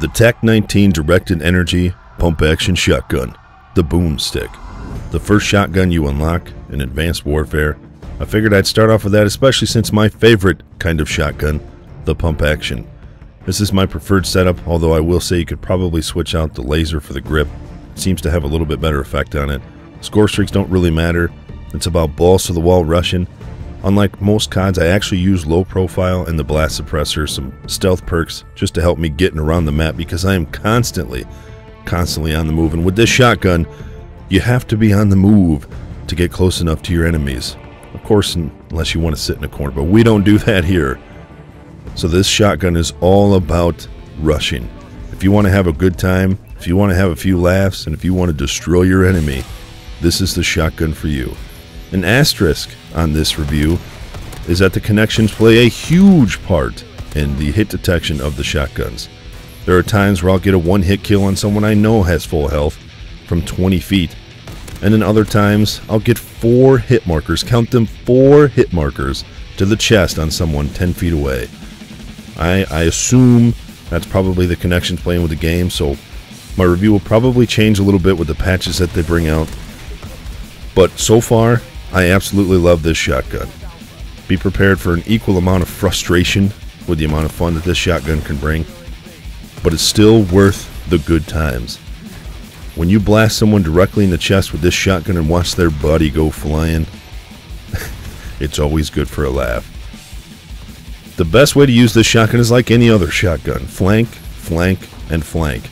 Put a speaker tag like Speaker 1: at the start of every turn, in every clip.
Speaker 1: The Tac-19 directed energy pump-action shotgun, the Boomstick. The first shotgun you unlock in Advanced Warfare. I figured I'd start off with that, especially since my favorite kind of shotgun, the pump-action. This is my preferred setup, although I will say you could probably switch out the laser for the grip. It seems to have a little bit better effect on it. Score streaks don't really matter. It's about balls to the wall rushing. Unlike most CODs, I actually use low profile and the blast suppressor, some stealth perks, just to help me getting around the map because I am constantly on the move. And with this shotgun, you have to be on the move to get close enough to your enemies. Of course, unless you want to sit in a corner, but we don't do that here. So this shotgun is all about rushing. If you want to have a good time, if you want to have a few laughs, and if you want to destroy your enemy, this is the shotgun for you. An asterisk on this review is that the connections play a huge part in the hit detection of the shotguns. There are times where I'll get a one-hit kill on someone I know has full health from 20 feet. And then other times, I'll get 4 hit markers, count them, 4 hit markers to the chest on someone 10 feet away. I assume that's probably the connections playing with the game, so my review will probably change a little bit with the patches that they bring out. But so far, I absolutely love this shotgun. Be prepared for an equal amount of frustration with the amount of fun that this shotgun can bring, but it's still worth the good times. When you blast someone directly in the chest with this shotgun and watch their body go flying, it's always good for a laugh. The best way to use this shotgun is like any other shotgun. Flank, flank, and flank.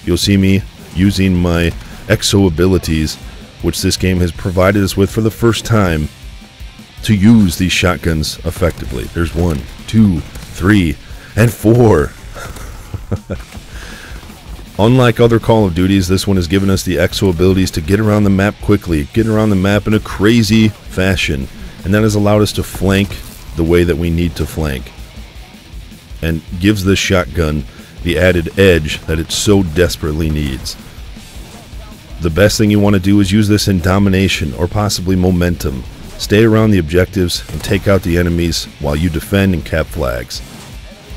Speaker 1: You'll see me using my exo abilities, which this game has provided us with for the first time, to use these shotguns effectively. There's 1, 2, 3, and 4. Unlike other Call of Duties, this one has given us the exo abilities to get around the map quickly, get around the map in a crazy fashion, and that has allowed us to flank the way that we need to flank, and gives this shotgun the added edge that it so desperately needs. The best thing you want to do is use this in domination or possibly momentum. Stay around the objectives and take out the enemies while you defend and cap flags.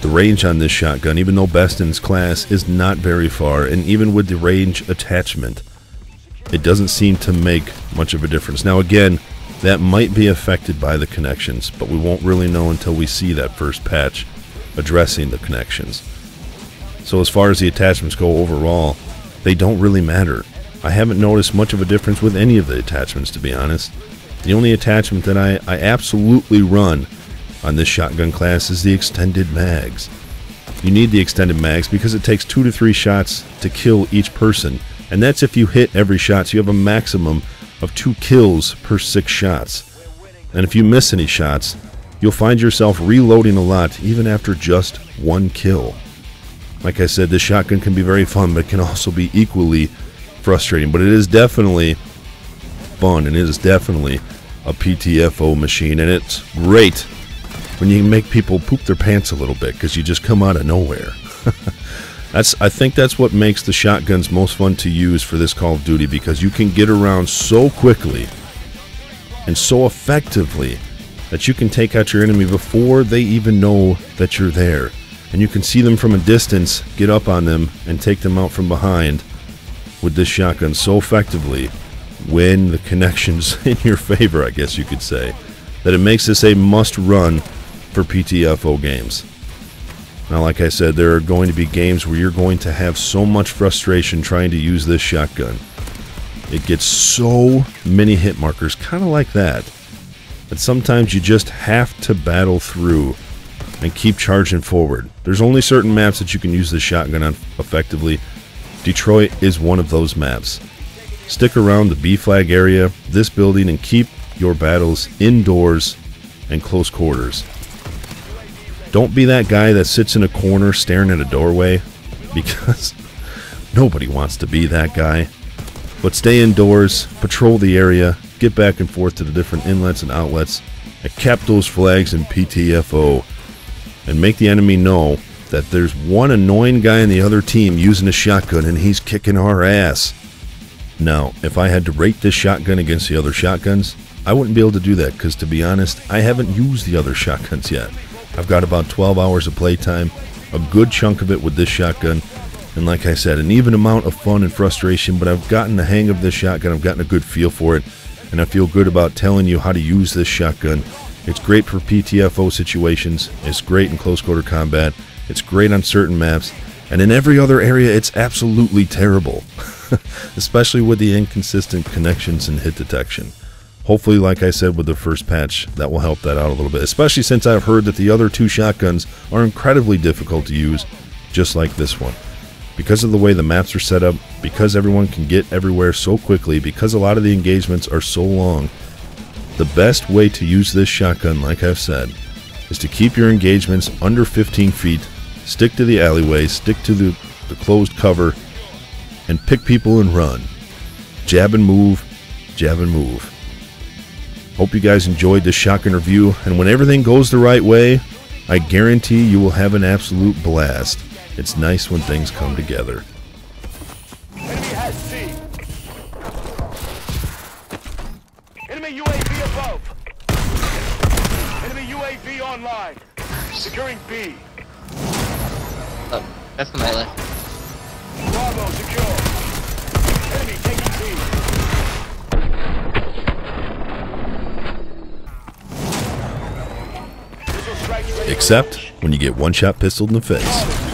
Speaker 1: The range on this shotgun, even though best in its class, is not very far, and even with the range attachment, it doesn't seem to make much of a difference. Now again, that might be affected by the connections, but we won't really know until we see that first patch addressing the connections. So as far as the attachments go overall, they don't really matter. I haven't noticed much of a difference with any of the attachments, to be honest. The only attachment that I absolutely run on this shotgun class is the extended mags. You need the extended mags because it takes 2 to 3 shots to kill each person, and that's if you hit every shot, so you have a maximum of 2 kills per 6 shots. And if you miss any shots, you'll find yourself reloading a lot even after just 1 kill. Like I said, this shotgun can be very fun, but it can also be equally frustrating. But it is definitely fun, and it is definitely a PTFO machine, and it's great when you can make people poop their pants a little bit because you just come out of nowhere. I think that's what makes the shotguns most fun to use for this Call of Duty, because you can get around so quickly and so effectively that you can take out your enemy before they even know that you're there. And you can see them from a distance, get up on them, and take them out from behind with this shotgun so effectively when the connection's in your favor, I guess you could say, that it makes this a must-run for PTFO games. Now, like I said, there are going to be games where you're going to have so much frustration trying to use this shotgun. It gets so many hit markers, kind of like that sometimes you just have to battle through and keep charging forward. There's only certain maps that you can use this shotgun on effectively. Detroit is one of those maps. Stick around the B flag area, this building, and keep your battles indoors and close quarters. Don't be that guy that sits in a corner staring at a doorway, because nobody wants to be that guy. But stay indoors, patrol the area, get back and forth to the different inlets and outlets, and cap those flags in PTFO, and make the enemy know that there's one annoying guy in the other team using a shotgun and he's kicking our ass. Now, if I had to rate this shotgun against the other shotguns, I wouldn't be able to do that because, to be honest, I haven't used the other shotguns yet. I've got about 12 hours of playtime, a good chunk of it with this shotgun, And like I said, an even amount of fun and frustration, but I've gotten the hang of this shotgun. I've gotten a good feel for it, and I feel good about telling you how to use this shotgun. It's great for PTFO situations. It's great in close quarter combat. It's great on certain maps. And in every other area, it's absolutely terrible. Especially with the inconsistent connections and hit detection. Hopefully, like I said with the first patch, that will help that out a little bit. Especially since I've heard that the other two shotguns are incredibly difficult to use, just like this one. Because of the way the maps are set up, because everyone can get everywhere so quickly, because a lot of the engagements are so long, the best way to use this shotgun, like I've said, is to keep your engagements under 15 feet, stick to the alleyway, stick to the closed cover, and pick people and run. Jab and move, jab and move. Hope you guys enjoyed this shotgun review, and when everything goes the right way, I guarantee you will have an absolute blast. It's nice when things come together.
Speaker 2: Enemy has C. Enemy UAV above. Enemy UAV online. Securing B.
Speaker 3: Oh, that's to my left.
Speaker 2: Bravo secure. Enemy taking B.
Speaker 1: Except when you get one-shot pistoled in the face.